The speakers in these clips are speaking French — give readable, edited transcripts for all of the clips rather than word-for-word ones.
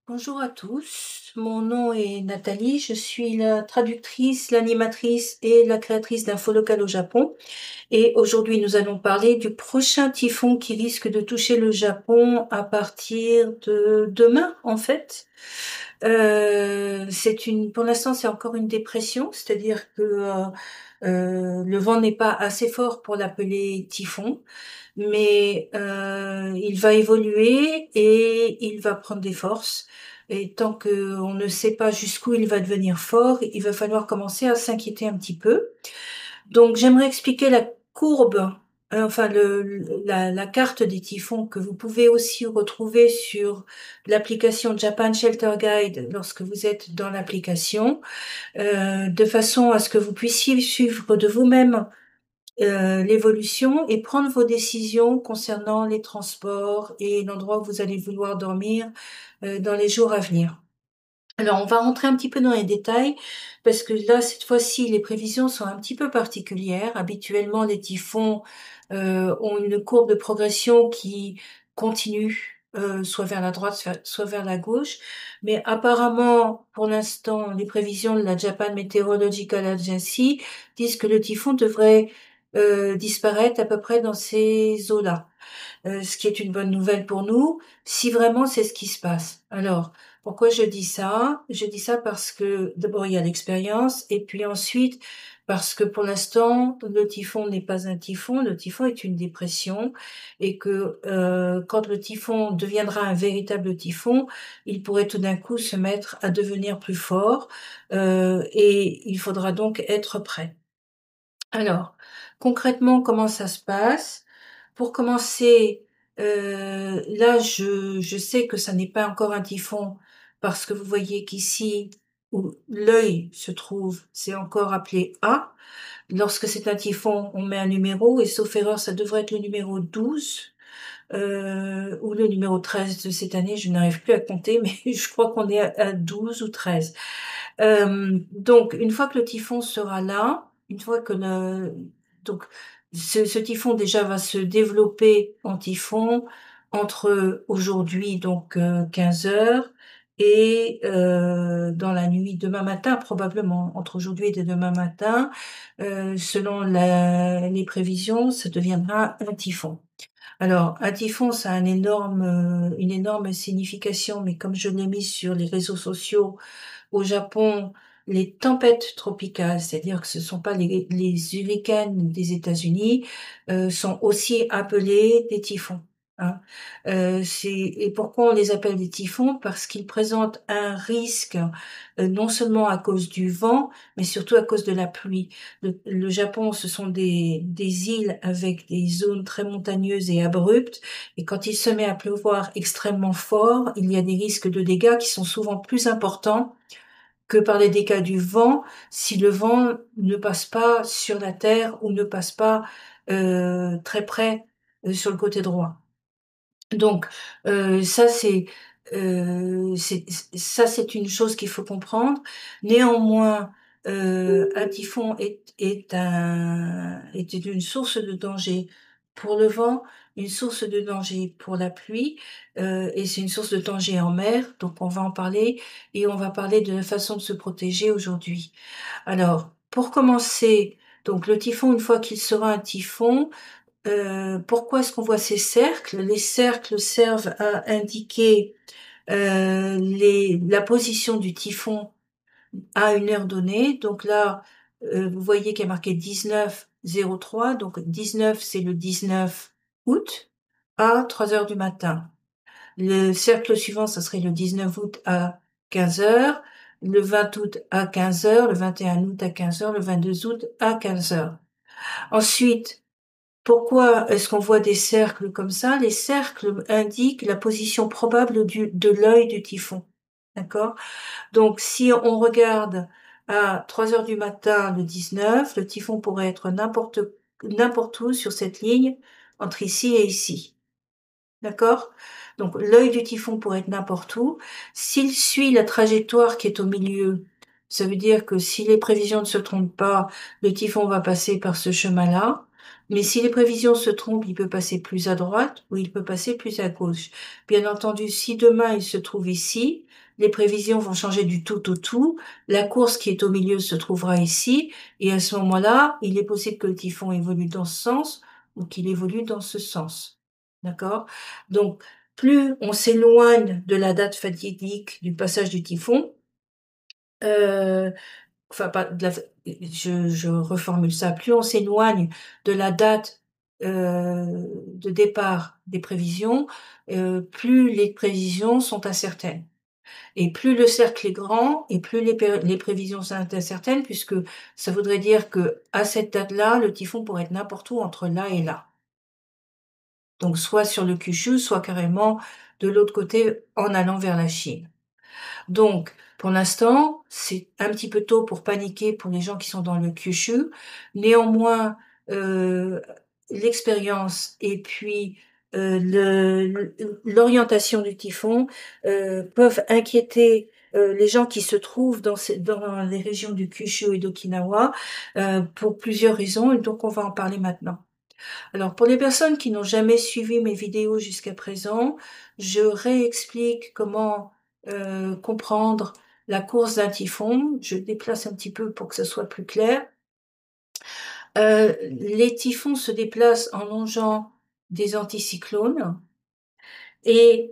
Bonjour à tous, mon nom est Nathalie, je suis la traductrice, l'animatrice et la créatrice d'Info Local au Japon. Et aujourd'hui, nous allons parler du prochain typhon qui risque de toucher le Japon à partir de demain, en fait. Pour l'instant, c'est encore une dépression, c'est-à-dire que le vent n'est pas assez fort pour l'appeler typhon, mais il va évoluer et il va prendre des forces. Et tant qu'on ne sait pas jusqu'où il va devenir fort, il va falloir commencer à s'inquiéter un petit peu. Donc j'aimerais expliquer la courbe, enfin la carte des typhons que vous pouvez aussi retrouver sur l'application Japan Shelter Guide lorsque vous êtes dans l'application, de façon à ce que vous puissiez suivre de vous-même l'évolution et prendre vos décisions concernant les transports et l'endroit où vous allez vouloir dormir dans les jours à venir. Alors, on va rentrer un petit peu dans les détails parce que là, cette fois-ci, les prévisions sont un petit peu particulières. Habituellement, les typhons ont une courbe de progression qui continue soit vers la droite, soit vers la gauche. Mais apparemment, pour l'instant, les prévisions de la Japan Meteorological Agency disent que le typhon devrait disparaître à peu près dans ces eaux-là. Ce qui est une bonne nouvelle pour nous, si vraiment c'est ce qui se passe. Alors, pourquoi je dis ça? Je dis ça parce que d'abord il y a l'expérience et puis ensuite parce que pour l'instant le typhon n'est pas un typhon, le typhon est une dépression et que quand le typhon deviendra un véritable typhon, il pourrait tout d'un coup se mettre à devenir plus fort et il faudra donc être prêt. Alors, concrètement, comment ça se passe? Pour commencer, là, je sais que ça n'est pas encore un typhon parce que vous voyez qu'ici, où l'œil se trouve, c'est encore appelé A. Lorsque c'est un typhon, on met un numéro et sauf erreur, ça devrait être le numéro 12 ou le numéro 13 de cette année. Je n'arrive plus à compter, mais je crois qu'on est à 12 ou 13. Donc, une fois que le typhon sera là, une fois que donc ce typhon déjà va se développer en typhon entre aujourd'hui donc 15 heures et dans la nuit demain matin probablement entre aujourd'hui et demain matin, selon les prévisions, ça deviendra un typhon. Alors, un typhon, ça a une énorme signification, mais comme je l'ai mis sur les réseaux sociaux, au Japon, les tempêtes tropicales, c'est-à-dire que ce ne sont pas les hurricanes des États-Unis, sont aussi appelés des typhons. Hein. Et pourquoi on les appelle des typhons? Parce qu'ils présentent un risque non seulement à cause du vent, mais surtout à cause de la pluie. Le Japon, ce sont des îles avec des zones très montagneuses et abruptes, et quand il se met à pleuvoir extrêmement fort, il y a des risques de dégâts qui sont souvent plus importants que par les dégâts du vent, si le vent ne passe pas sur la terre ou ne passe pas très près sur le côté droit. Donc ça c'est une chose qu'il faut comprendre. Néanmoins, un typhon est une source de danger pour le vent, une source de danger pour la pluie, et c'est une source de danger en mer, donc on va en parler et on va parler de la façon de se protéger aujourd'hui. Alors, pour commencer, donc le typhon, une fois qu'il sera un typhon, pourquoi est-ce qu'on voit ces cercles? Les cercles servent à indiquer la position du typhon à une heure donnée. Donc là, vous voyez qu'il y a marqué 19:03. Donc 19, c'est le 19 août à 3 heures du matin. Le cercle suivant, ça serait le 19 août à 15 heures, le 20 août à 15 heures, le 21 août à 15 heures, le 22 août à 15 heures. Ensuite, pourquoi est-ce qu'on voit des cercles comme ça? Les cercles indiquent la position probable de l'œil du typhon. D'accord? Donc, si on regarde à 3 heures du matin le 19, le typhon pourrait être n'importe où sur cette ligne entre ici et ici. D'accord? Donc, l'œil du typhon pourrait être n'importe où. S'il suit la trajectoire qui est au milieu, ça veut dire que si les prévisions ne se trompent pas, le typhon va passer par ce chemin-là. Mais si les prévisions se trompent, il peut passer plus à droite ou il peut passer plus à gauche. Bien entendu, si demain il se trouve ici, les prévisions vont changer du tout au tout. La course qui est au milieu se trouvera ici. Et à ce moment-là, il est possible que le typhon évolue dans ce sens ou qu'il évolue dans ce sens. D'accord? Donc, plus on s'éloigne de la date fatidique du passage du typhon, euh, enfin pas de la, je reformule ça, plus on s'éloigne de la date de départ des prévisions, plus les prévisions sont incertaines. Et plus le cercle est grand, et plus les prévisions sont incertaines, puisque ça voudrait dire que à cette date-là, le typhon pourrait être n'importe où entre là et là. Donc soit sur le Kyushu, soit carrément de l'autre côté en allant vers la Chine. Donc, pour l'instant, c'est un petit peu tôt pour paniquer pour les gens qui sont dans le Kyushu. Néanmoins, euh, l'expérience et puis l'orientation du typhon peuvent inquiéter les gens qui se trouvent dans les régions du Kyushu et d'Okinawa pour plusieurs raisons, et donc on va en parler maintenant. Alors, pour les personnes qui n'ont jamais suivi mes vidéos jusqu'à présent, je réexplique comment comprendre la course d'un typhon. Je déplace un petit peu pour que ce soit plus clair. Les typhons se déplacent en longeant des anticyclones et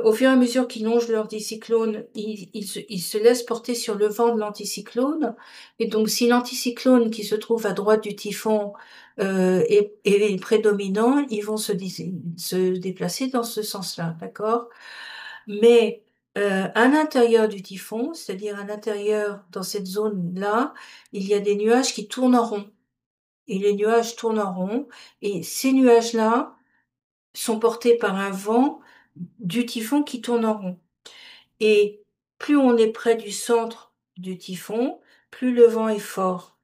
au fur et à mesure qu'ils longent l'anticyclone, ils se laissent porter sur le vent de l'anticyclone. Et donc, si l'anticyclone qui se trouve à droite du typhon est prédominant, ils vont se déplacer dans ce sens-là, d'accord? Mais à l'intérieur du typhon, c'est-à-dire à l'intérieur, dans cette zone-là, il y a des nuages qui tournent en rond. Et les nuages tournent en rond. Et ces nuages-là sont portés par un vent du typhon qui tourne en rond. Et plus on est près du centre du typhon, plus le vent est fort.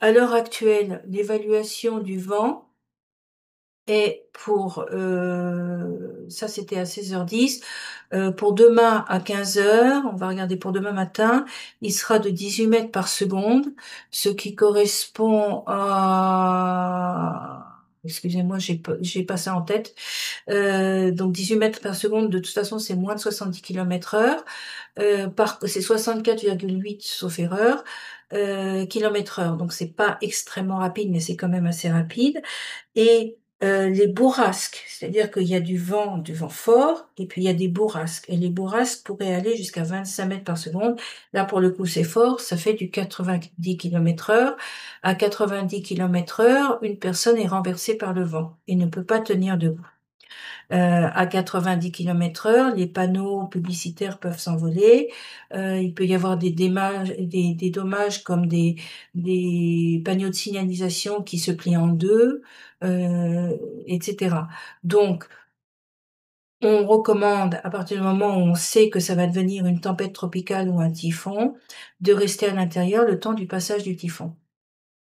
À l'heure actuelle, l'évaluation du vent est pour, ça c'était à 16h10, pour demain à 15h, on va regarder pour demain matin, il sera de 18 mètres par seconde, ce qui correspond à, excusez-moi, j'ai pas ça en tête, donc 18 mètres par seconde, de toute façon, c'est moins de 70 km heure. C'est 64,8 sauf erreur, kilomètres heure. Donc c'est pas extrêmement rapide, mais c'est quand même assez rapide. Et les bourrasques, c'est-à-dire qu'il y a du vent fort, et puis il y a des bourrasques. Et les bourrasques pourraient aller jusqu'à 25 mètres par seconde. Là, pour le coup, c'est fort, ça fait du 90 km heure. À 90 km heure, une personne est renversée par le vent et ne peut pas tenir debout. À 90 km heure, les panneaux publicitaires peuvent s'envoler. Il peut y avoir des dommages comme des panneaux de signalisation qui se plient en deux, etc. Donc, on recommande, à partir du moment où on sait que ça va devenir une tempête tropicale ou un typhon, de rester à l'intérieur le temps du passage du typhon.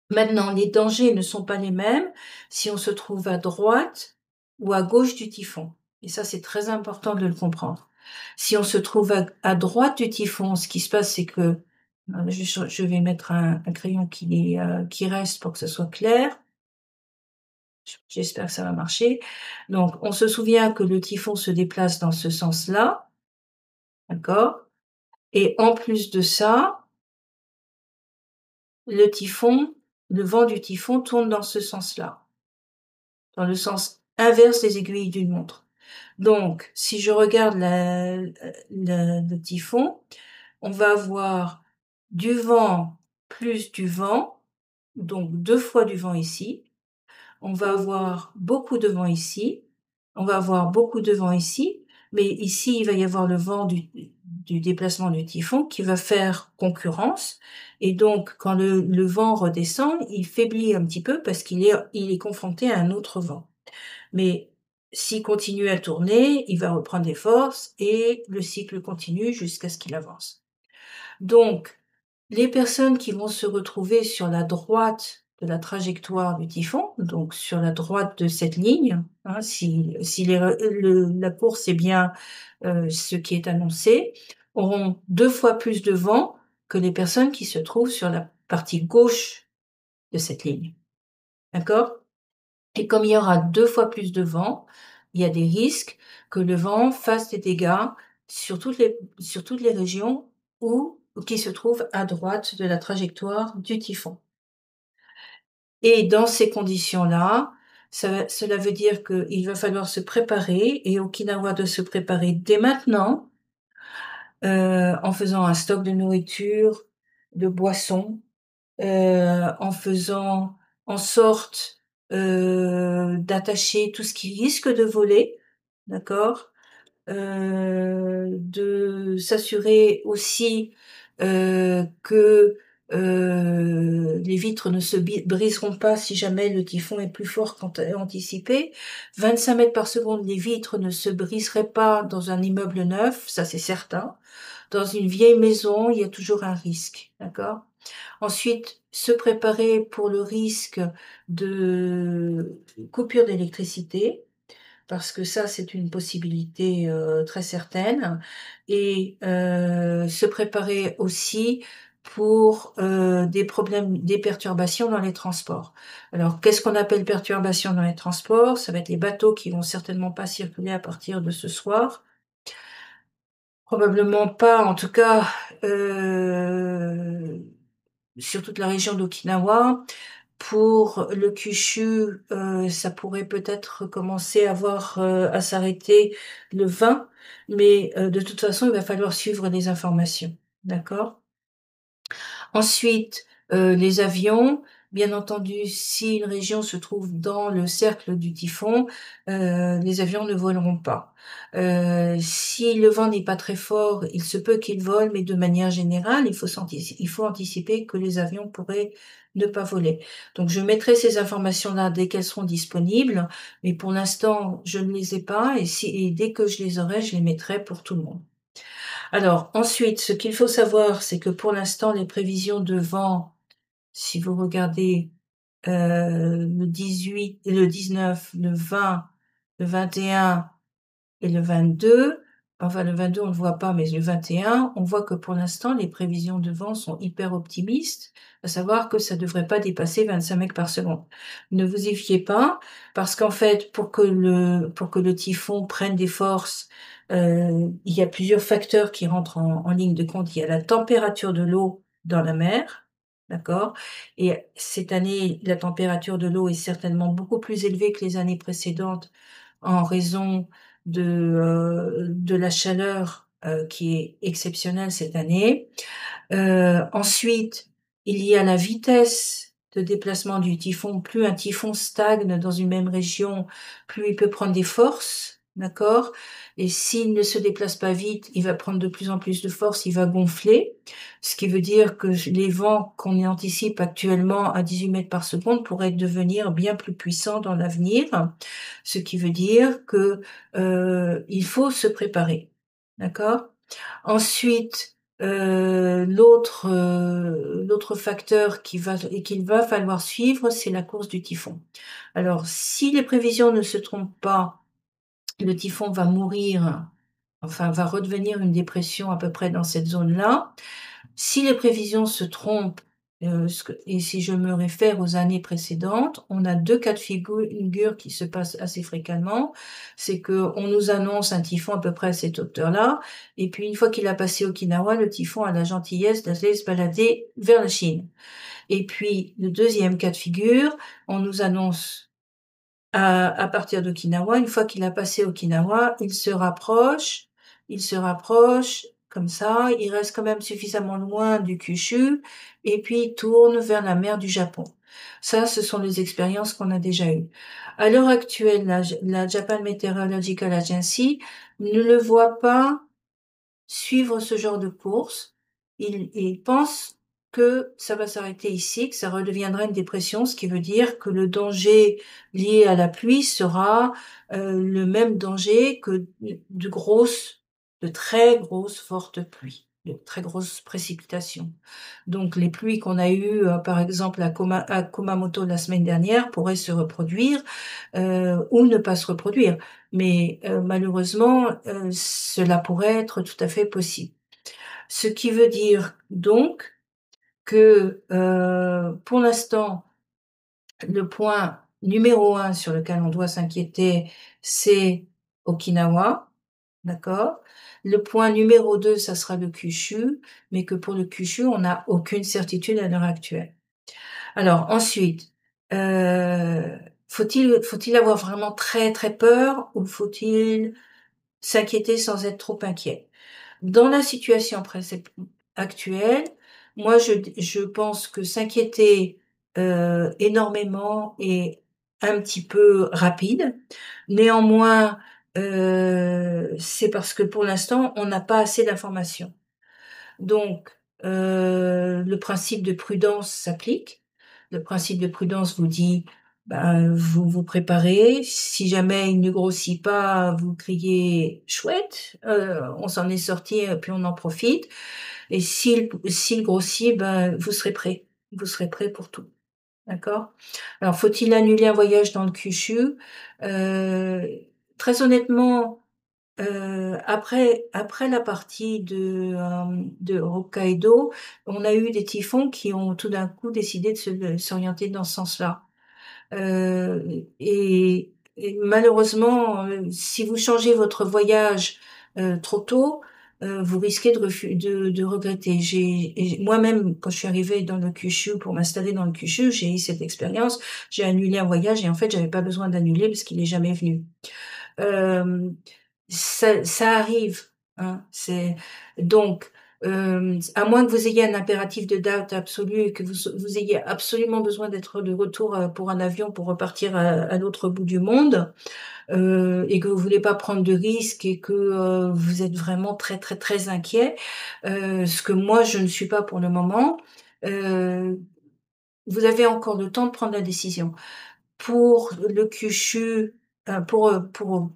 Maintenant, les dangers ne sont pas les mêmes si on se trouve à droite ou à gauche du typhon. Et ça, c'est très important de le comprendre. Si on se trouve à droite du typhon, ce qui se passe, c'est que je vais mettre un crayon qui reste pour que ce soit clair. J'espère que ça va marcher. Donc, on se souvient que le typhon se déplace dans ce sens-là, d'accord? Et en plus de ça, le typhon, le vent du typhon tourne dans ce sens-là, dans le sens inverse des aiguilles d'une montre. Donc, si je regarde le typhon, on va avoir du vent plus du vent, donc 2 fois du vent ici. On va avoir beaucoup de vent ici. On va avoir beaucoup de vent ici. Mais ici, il va y avoir le vent du déplacement du typhon qui va faire concurrence. Et donc, quand le vent redescend, il faiblit un petit peu parce il est confronté à un autre vent. Mais s'il continue à tourner, il va reprendre des forces et le cycle continue jusqu'à ce qu'il avance. Donc, les personnes qui vont se retrouver sur la droite de la trajectoire du typhon, donc sur la droite de cette ligne, hein, si la course est bien ce qui est annoncé, auront 2 fois plus de vent que les personnes qui se trouvent sur la partie gauche de cette ligne. D'accord? Et comme il y aura 2 fois plus de vent, il y a des risques que le vent fasse des dégâts sur toutes les régions où qui se trouvent à droite de la trajectoire du typhon. Et dans ces conditions-là, cela veut dire qu'il va falloir se préparer et Okinawa de se préparer dès maintenant, en faisant un stock de nourriture, de boissons, en faisant en sorte, d'attacher tout ce qui risque de voler, d'accord? De s'assurer aussi, que, les vitres ne se briseront pas si jamais le typhon est plus fort qu'anticipé. 25 mètres par seconde, les vitres ne se briseraient pas dans un immeuble neuf, ça c'est certain. Dans une vieille maison, il y a toujours un risque, d'accord? Ensuite, se préparer pour le risque de coupure d'électricité, parce que ça, c'est une possibilité, très certaine et se préparer aussi pour, des problèmes, des perturbations dans les transports. Alors, qu'est-ce qu'on appelle perturbations dans les transports? Ça va être les bateaux qui vont certainement pas circuler à partir de ce soir. Probablement pas, en tout cas, heu, sur toute la région d'Okinawa. Pour le Kyushu, ça pourrait peut-être commencer à s'arrêter le 20, mais de toute façon, il va falloir suivre les informations, d'accord? Ensuite, les avions, bien entendu, si une région se trouve dans le cercle du typhon, les avions ne voleront pas. Si le vent n'est pas très fort, il se peut qu'ils volent, mais de manière générale, il faut anticiper que les avions pourraient ne pas voler. Donc je mettrai ces informations-là dès qu'elles seront disponibles, mais pour l'instant, je ne les ai pas et dès que je les aurai, je les mettrai pour tout le monde. Alors ensuite, ce qu'il faut savoir, c'est que pour l'instant, les prévisions de vent, si vous regardez, le 18, le 19, le 20, le 21 et le 22, enfin le 22 on le voit pas, mais le 21, on voit que pour l'instant les prévisions de vent sont hyper optimistes, à savoir que ça devrait pas dépasser 25 mètres par seconde. Ne vous y fiez pas, parce qu'en fait pour que le typhon prenne des forces, il y a plusieurs facteurs qui rentrent en ligne de compte. Il y a la température de l'eau dans la mer, d'accord? Et cette année, la température de l'eau est certainement beaucoup plus élevée que les années précédentes en raison de la chaleur, qui est exceptionnelle cette année. Ensuite, il y a la vitesse de déplacement du typhon. Plus un typhon stagne dans une même région, plus il peut prendre des forces, d'accord? Et s'il ne se déplace pas vite, il va prendre de plus en plus de force, il va gonfler, ce qui veut dire que les vents qu'on anticipe actuellement à 18 mètres par seconde pourraient devenir bien plus puissants dans l'avenir, ce qui veut dire que, il faut se préparer, d'accord? Ensuite, l'autre facteur qu'il va falloir suivre, c'est la course du typhon. Alors, si les prévisions ne se trompent pas, le typhon va mourir, enfin va redevenir une dépression à peu près dans cette zone-là. Si les prévisions se trompent, et si je me réfère aux années précédentes, on a 2 cas de figure qui se passent assez fréquemment. C'est qu'on nous annonce un typhon à peu près à cette hauteur-là, et puis une fois qu'il a passé Okinawa, le typhon a la gentillesse d'aller se balader vers la Chine. Et puis le deuxième cas de figure, on nous annonce à partir d'Okinawa, une fois qu'il a passé Okinawa, il se rapproche comme ça, il reste quand même suffisamment loin du Kyushu et puis il tourne vers la mer du Japon. Ça, ce sont les expériences qu'on a déjà eues. À l'heure actuelle, la Japan Meteorological Agency ne le voit pas suivre ce genre de course. Il pense que ça va s'arrêter ici, que ça redeviendra une dépression, ce qui veut dire que le danger lié à la pluie sera le même danger que de très grosses fortes pluies, de très grosses précipitations. Donc les pluies qu'on a eues, par exemple à Kumamoto la semaine dernière, pourraient se reproduire ou ne pas se reproduire. Mais malheureusement, cela pourrait être tout à fait possible. Ce qui veut dire donc que, pour l'instant, le point numéro un sur lequel on doit s'inquiéter, c'est Okinawa, d'accord? Le point numéro 2, ça sera le Kyushu, mais que pour le Kyushu, on n'a aucune certitude à l'heure actuelle. Alors ensuite, faut-il avoir vraiment très, très peur ou faut-il s'inquiéter sans être trop inquiet? Dans la situation actuelle, moi je pense que s'inquiéter, énormément est un petit peu rapide. Néanmoins, c'est parce que pour l'instant, on n'a pas assez d'informations. Donc, le principe de prudence s'applique. Le principe de prudence vous dit, ben, vous vous préparez. Si jamais il ne grossit pas, vous criez: «Chouette, on s'en est sorti, puis on en profite». Et s'il grossit, ben, vous serez prêt. Vous serez prêt pour tout. D'accord? Alors, faut-il annuler un voyage dans le Kyushu? Heu, Très honnêtement, après la partie de Hokkaido, on a eu des typhons qui ont tout d'un coup décidé de s'orienter dans ce sens-là. Et malheureusement, si vous changez votre voyage, trop tôt, vous risquez de regretter. Moi-même, quand je suis arrivée dans le Kyushu pour m'installer dans le Kyushu, j'ai eu cette expérience. J'ai annulé un voyage et en fait, j'avais pas besoin d'annuler parce qu'il est jamais venu. Hem, ça arrive, hein, c'est donc, à moins que vous ayez un impératif de date absolu et que vous ayez absolument besoin d'être de retour, pour un avion pour repartir à l'autre bout du monde, et que vous voulez pas prendre de risques et que, vous êtes vraiment très, très, très inquiet, ce que moi je ne suis pas pour le moment, heu, vous avez encore le temps de prendre la décision. Pour le Kyushu, pour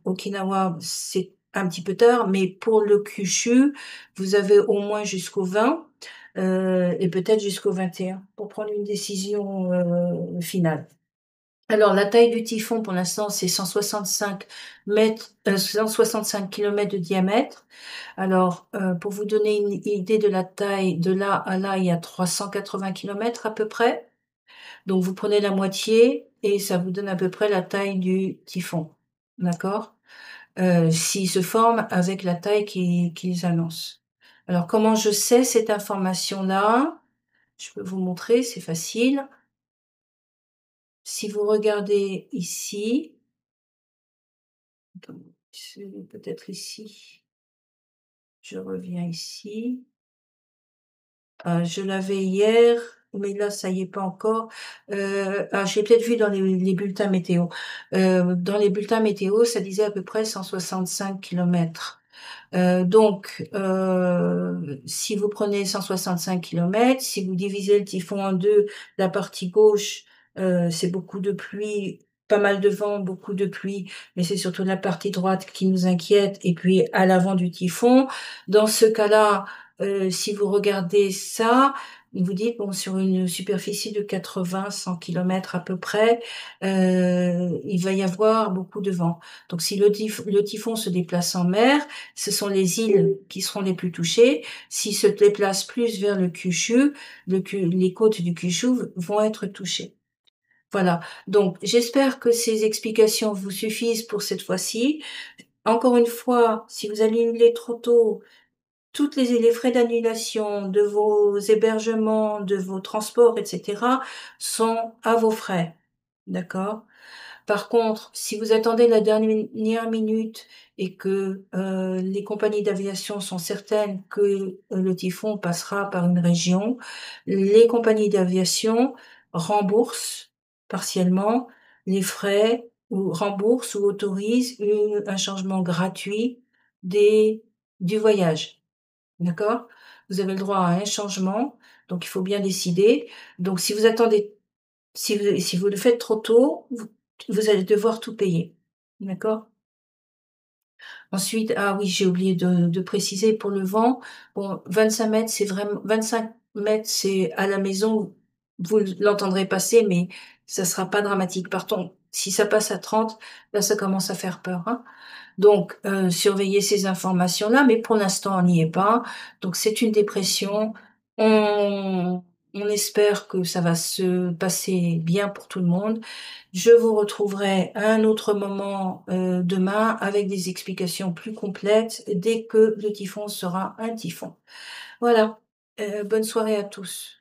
Okinawa, c'est un petit peu tard, mais pour le Kyushu, vous avez au moins jusqu'au 20, et peut-être jusqu'au 21 pour prendre une décision, finale. Alors la taille du typhon pour l'instant, c'est 165 kilomètres de diamètre. Alors, pour vous donner une idée de la taille, de là à là, il y a 380 kilomètres à peu près. Donc vous prenez la moitié et ça vous donne à peu près la taille du typhon, d'accord? S'il se forme avec la taille qu'ils annoncent. Alors comment je sais cette information-là? Je peux vous montrer, c'est facile. Si vous regardez ici, attendez, c'est peut-être ici, je reviens ici. Je l'avais hier, mais là, ça y est pas encore. Je l'ai peut-être vu dans les bulletins météo. Dans les bulletins météo, ça disait à peu près 165 kilomètres. Donc, si vous prenez 165 kilomètres, si vous divisez le typhon en 2, la partie gauche, c'est beaucoup de pluie, pas mal de vent, beaucoup de pluie, mais c'est surtout la partie droite qui nous inquiète et puis à l'avant du typhon. Dans ce cas-là, si vous regardez ça, vous dites, bon, sur une superficie de 80-100 kilomètres à peu près, il va y avoir beaucoup de vent. Donc si le typhon se déplace en mer, ce sont les îles qui seront les plus touchées. S'il se déplace plus vers le Kyushu, les côtes du Kyushu vont être touchées. Voilà. Donc, j'espère que ces explications vous suffisent pour cette fois-ci. Encore une fois, si vous annulez trop tôt, les frais d'annulation de vos hébergements, de vos transports, etc., sont à vos frais. D'accord? Par contre, si vous attendez la dernière minute et que, les compagnies d'aviation sont certaines que, le typhon passera par une région, les compagnies d'aviation remboursent partiellement les frais ou remboursent ou autorisent un changement gratuit des du voyage. D'accord? Vous avez le droit à un changement, donc il faut bien décider. Donc si vous le faites trop tôt, vous allez devoir tout payer. D'accord? Ensuite, ah oui, j'ai oublié de préciser pour le vent, bon 25 m, c'est vraiment 25 m, c'est à la maison, vous l'entendrez passer, mais ça sera pas dramatique. Par contre, si ça passe à 30, là, ça commence à faire peur, hein. Donc, surveillez ces informations-là, mais pour l'instant, on n'y est pas. Donc c'est une dépression. On On espère que ça va se passer bien pour tout le monde. Je vous retrouverai à un autre moment, demain avec des explications plus complètes dès que le typhon sera un typhon. Voilà, bonne soirée à tous.